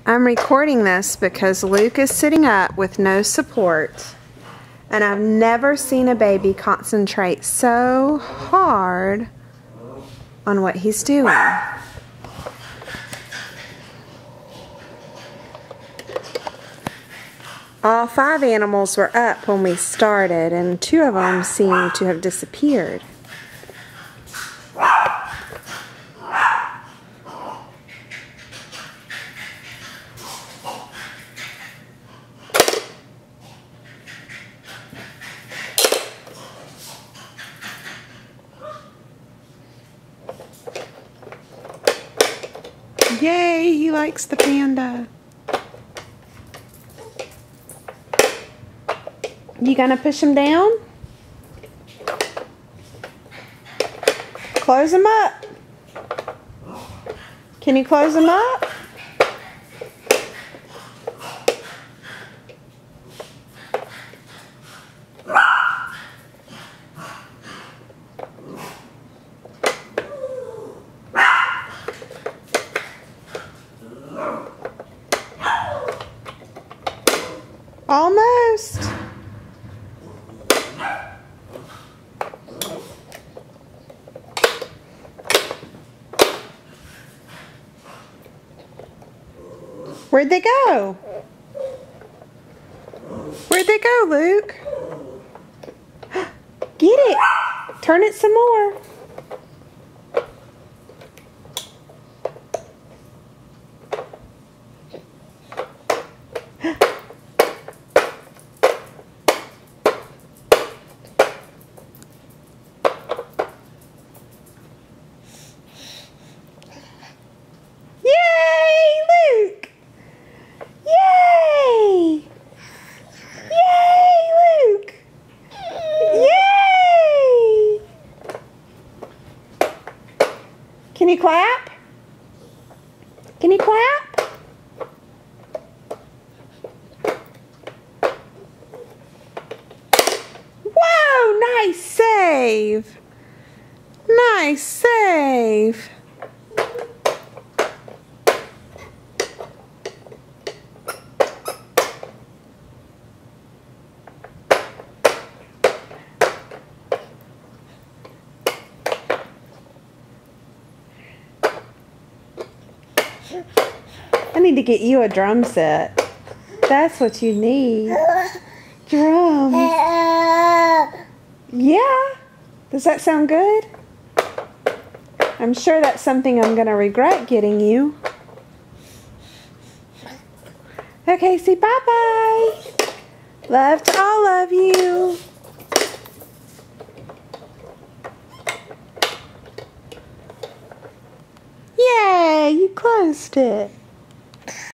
I'm recording this because Luke is sitting up with no support, and I've never seen a baby concentrate so hard on what he's doing. All 5 animals were up when we started, and 2 of them seem to have disappeared. Yay, he likes the panda. You gonna push him down? Close him up. Can you close him up? Almost. Where'd they go? Where'd they go, Luke? Get it. Turn it some more. Can you clap? Can you clap? Whoa, nice save. Nice save. I need to get you a drum set. That's what you need. Drums. Yeah. Does that sound good? I'm sure that's something I'm going to regret getting you. Okay, say bye-bye. Love to all of you. Yay, you closed it.